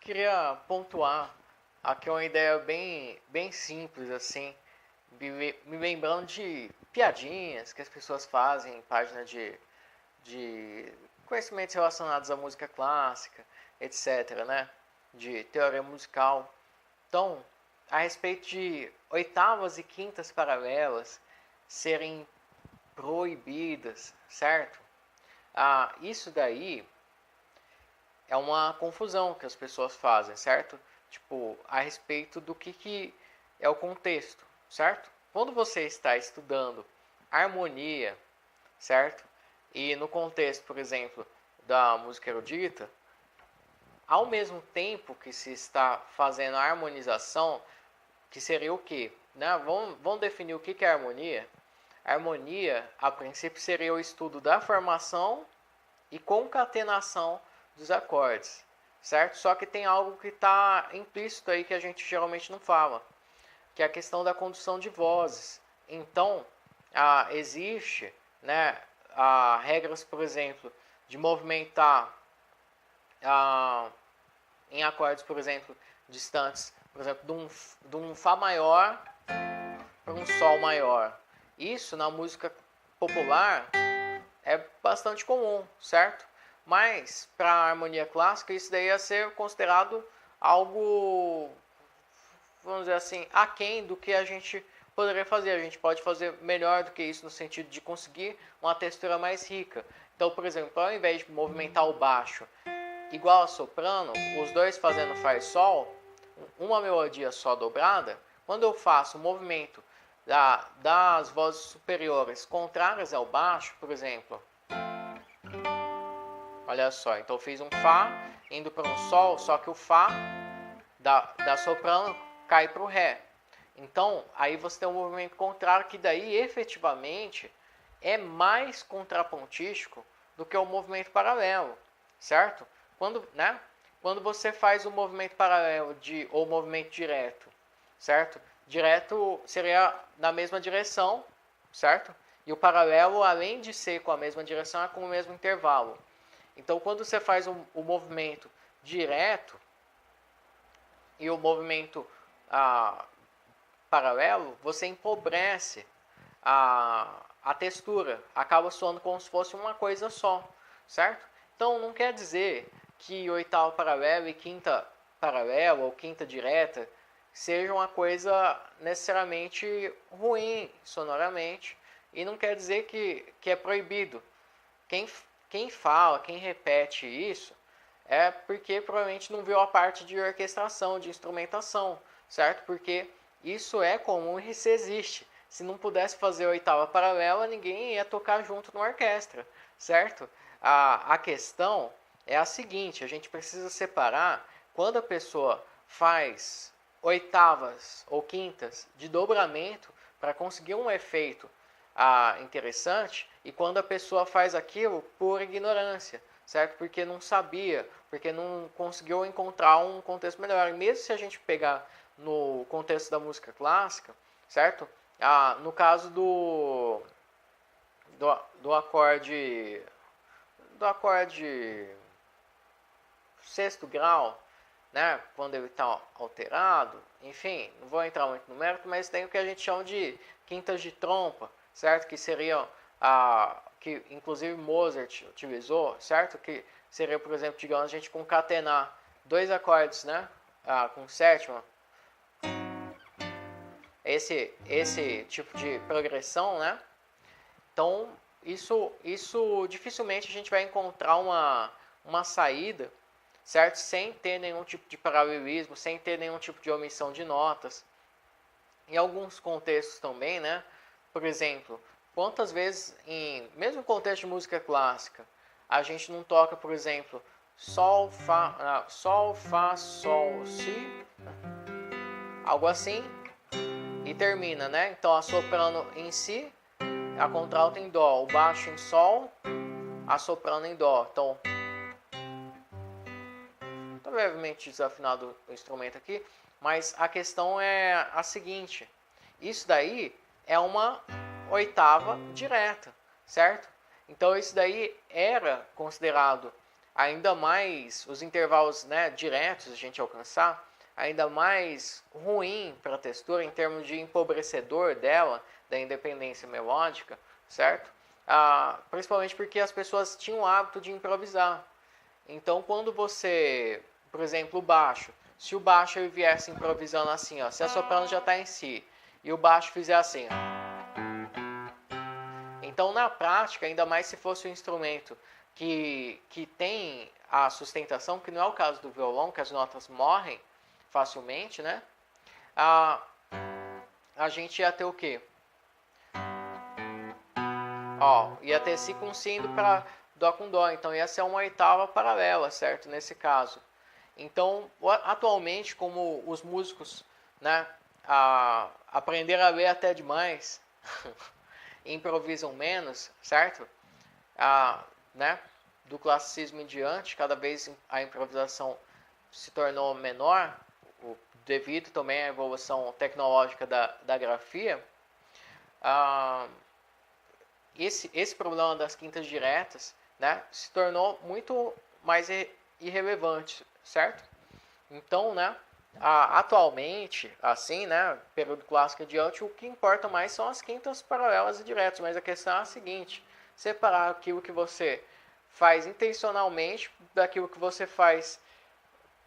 queria pontuar aqui uma ideia bem simples, assim, me lembrando de piadinhas que as pessoas fazem em páginas de conhecimentos relacionados à música clássica, etc., né? De teoria musical. Então, a respeito de oitavas e quintas paralelas serem proibidas, certo? Isso daí é uma confusão que as pessoas fazem, certo? Tipo, a respeito do que é o contexto, certo? Quando você está estudando harmonia, certo? E no contexto, por exemplo, da música erudita, ao mesmo tempo que se está fazendo a harmonização, que seria o quê? Né? Vamos definir o que é harmonia? A harmonia, a princípio, seria o estudo da formação e concatenação dos acordes, certo? Só que tem algo que está implícito aí que a gente geralmente não fala, que é a questão da condução de vozes. Então, existe, né, regras, por exemplo, de movimentar em acordes, por exemplo, distantes, por exemplo, de um Fá maior para um Sol maior. Isso na música popular é bastante comum, certo? Mas para a harmonia clássica isso daí ia ser considerado algo, vamos dizer assim, aquém do que a gente poderia fazer. A gente pode fazer melhor do que isso no sentido de conseguir uma textura mais rica. Então, por exemplo, ao invés de movimentar o baixo igual a soprano, os dois fazendo Fá e Sol, uma melodia só dobrada, quando eu faço o movimento das vozes superiores contrárias ao baixo, por exemplo, olha só, então eu fiz um Fá indo para um Sol, só que o Fá da soprano cai para o Ré. Então, aí você tem um movimento contrário que daí efetivamente é mais contrapontístico do que o movimento paralelo, certo? Quando você faz o movimento paralelo ou movimento direto, certo? Direto seria na mesma direção, certo? E o paralelo, além de ser com a mesma direção, é com o mesmo intervalo. Então, quando você faz o movimento direto e o movimento paralelo, você empobrece a textura. Acaba soando como se fosse uma coisa só, certo? Então, não quer dizer que oitava paralela e quinta paralela ou quinta direta seja uma coisa necessariamente ruim sonoramente, e não quer dizer que é proibido. Quem fala, quem repete isso, é porque provavelmente não viu a parte de orquestração, de instrumentação, certo? Porque isso é comum e isso existe. Se não pudesse fazer oitava paralela, ninguém ia tocar junto na orquestra, certo? A questão é a seguinte: a gente precisa separar quando a pessoa faz oitavas ou quintas de dobramento para conseguir um efeito interessante, e quando a pessoa faz aquilo por ignorância, certo? Porque não sabia, porque não conseguiu encontrar um contexto melhor. E mesmo se a gente pegar no contexto da música clássica, certo? No caso do acorde sexto grau, né, quando ele está alterado, enfim, não vou entrar muito no mérito, mas tem o que a gente chama de quintas de trompa, certo? Que seriam que inclusive Mozart utilizou, certo? Que seria, por exemplo, digamos, a gente concatenar dois acordes, né, com sétima. Esse tipo de progressão, né? Então, isso dificilmente a gente vai encontrar uma saída, certo? Sem ter nenhum tipo de paralelismo, sem ter nenhum tipo de omissão de notas. Em alguns contextos também, né? Por exemplo, quantas vezes, mesmo em contexto de música clássica, a gente não toca, por exemplo, Sol, Fá, Sol, Si, algo assim, e termina, né? Então a soprano em Si, a contralto em Dó, o baixo em Sol, a soprano em Dó. Então, estou levemente desafinado o instrumento aqui, mas a questão é a seguinte: isso daí é uma oitava direta, certo? Então isso daí era considerado ainda mais os intervalos, né, diretos a gente alcançar, ainda mais ruim para a textura em termos de empobrecedor dela, da independência melódica, certo? Principalmente porque as pessoas tinham o hábito de improvisar. Então, quando você, por exemplo, o baixo, se o baixo ele viesse improvisando assim, ó, se a soprano já está em si e o baixo fizer assim, ó, então na prática, ainda mais se fosse um instrumento que tem a sustentação, que não é o caso do violão, que as notas morrem facilmente, né? A gente ia ter o quê? Ó, ia ter si com si indo para dó com dó, então ia ser uma oitava paralela, certo? Nesse caso. Então, atualmente, como os músicos, né, aprenderam a ler até demais, improvisam menos, certo? Né, do classicismo em diante, cada vez a improvisação se tornou menor, devido também à evolução tecnológica da grafia. Esse problema das quintas diretas, né, se tornou muito mais irrelevante, certo? Então, né, atualmente, assim, né, período clássico adiante, o que importa mais são as quintas paralelas e diretas, mas a questão é a seguinte: separar aquilo que você faz intencionalmente daquilo que você faz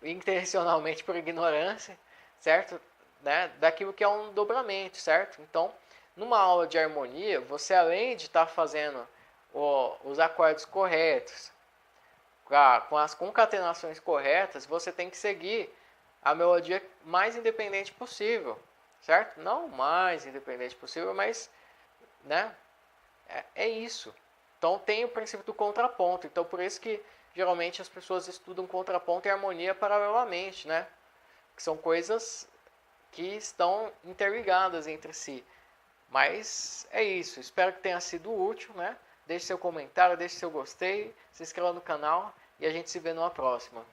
intencionalmente por ignorância, certo? Né, daquilo que é um dobramento, certo? Então, numa aula de harmonia, você além de estar fazendo os acordes corretos, com as concatenações corretas, você tem que seguir a melodia mais independente possível, certo? Não o mais independente possível, mas, né, é isso. Então tem o princípio do contraponto. Então por isso que geralmente as pessoas estudam contraponto e harmonia paralelamente, né? Que são coisas que estão interligadas entre si. Mas é isso, espero que tenha sido útil, né? Deixe seu comentário, deixe seu gostei, se inscreva no canal e a gente se vê numa próxima.